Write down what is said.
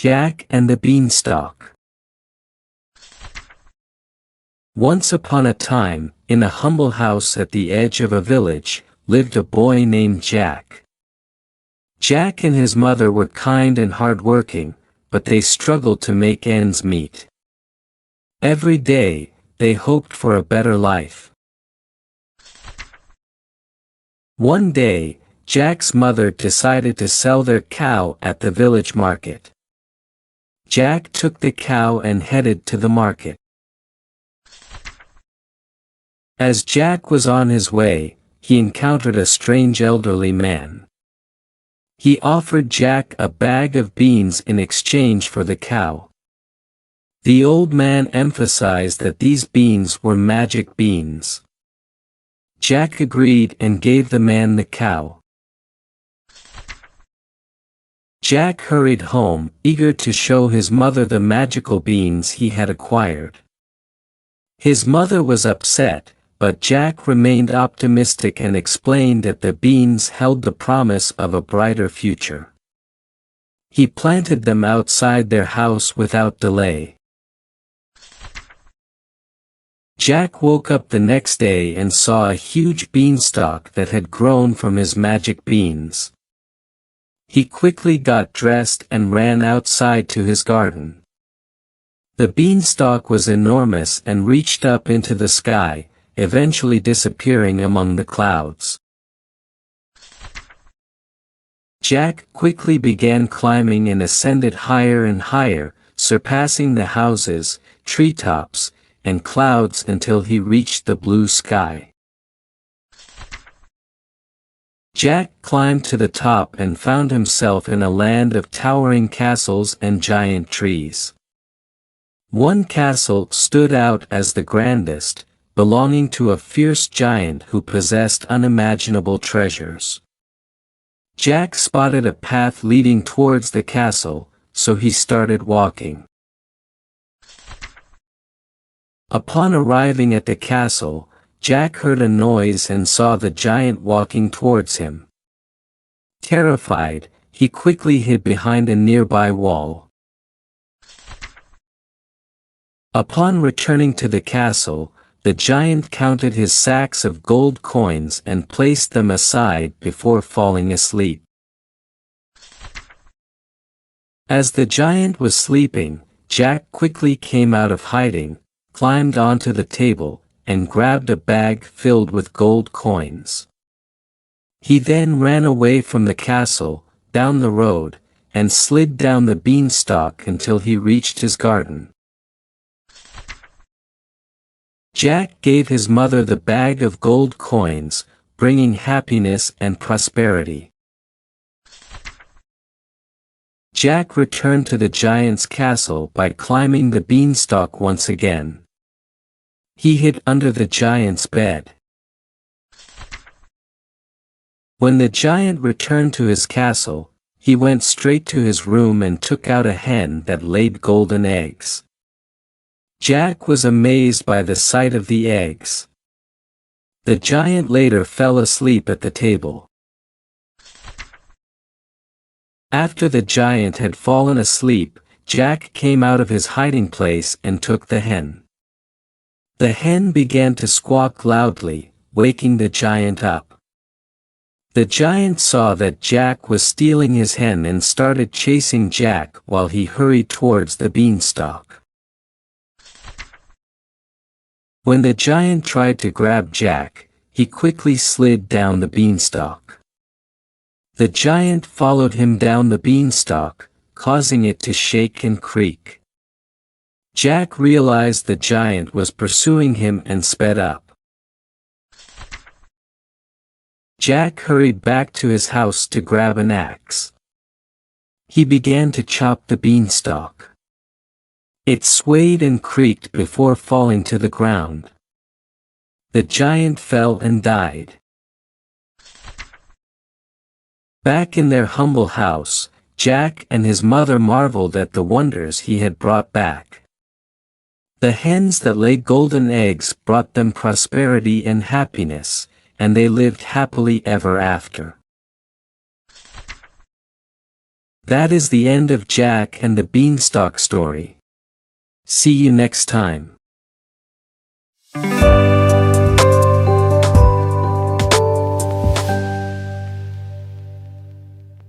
Jack and the Beanstalk. Once upon a time, in a humble house at the edge of a village, lived a boy named Jack. Jack and his mother were kind and hard-working, but they struggled to make ends meet. Every day, they hoped for a better life. One day, Jack's mother decided to sell their cow at the village market. Jack took the cow and headed to the market. As Jack was on his way, he encountered a strange elderly man. He offered Jack a bag of beans in exchange for the cow. The old man emphasized that these beans were magic beans. Jack agreed and gave the man the cow. Jack hurried home, eager to show his mother the magical beans he had acquired. His mother was upset, but Jack remained optimistic and explained that the beans held the promise of a brighter future. He planted them outside their house without delay. Jack woke up the next day and saw a huge beanstalk that had grown from his magic beans. He quickly got dressed and ran outside to his garden. The beanstalk was enormous and reached up into the sky, eventually disappearing among the clouds. Jack quickly began climbing and ascended higher and higher, surpassing the houses, treetops, and clouds until he reached the blue sky. Jack climbed to the top and found himself in a land of towering castles and giant trees. One castle stood out as the grandest, belonging to a fierce giant who possessed unimaginable treasures. Jack spotted a path leading towards the castle, so he started walking. Upon arriving at the castle, Jack heard a noise and saw the giant walking towards him. Terrified, he quickly hid behind a nearby wall. Upon returning to the castle, the giant counted his sacks of gold coins and placed them aside before falling asleep. As the giant was sleeping, Jack quickly came out of hiding, climbed onto the table, and grabbed a bag filled with gold coins. He then ran away from the castle, down the road, and slid down the beanstalk until he reached his garden. Jack gave his mother the bag of gold coins, bringing happiness and prosperity. Jack returned to the giant's castle by climbing the beanstalk once again. He hid under the giant's bed. When the giant returned to his castle, he went straight to his room and took out a hen that laid golden eggs. Jack was amazed by the sight of the eggs. The giant later fell asleep at the table. After the giant had fallen asleep, Jack came out of his hiding place and took the hen. The hen began to squawk loudly, waking the giant up. The giant saw that Jack was stealing his hen and started chasing Jack while he hurried towards the beanstalk. When the giant tried to grab Jack, he quickly slid down the beanstalk. The giant followed him down the beanstalk, causing it to shake and creak. Jack realized the giant was pursuing him and sped up. Jack hurried back to his house to grab an axe. He began to chop the beanstalk. It swayed and creaked before falling to the ground. The giant fell and died. Back in their humble house, Jack and his mother marveled at the wonders he had brought back. The hens that laid golden eggs brought them prosperity and happiness, and they lived happily ever after. That is the end of Jack and the Beanstalk story. See you next time.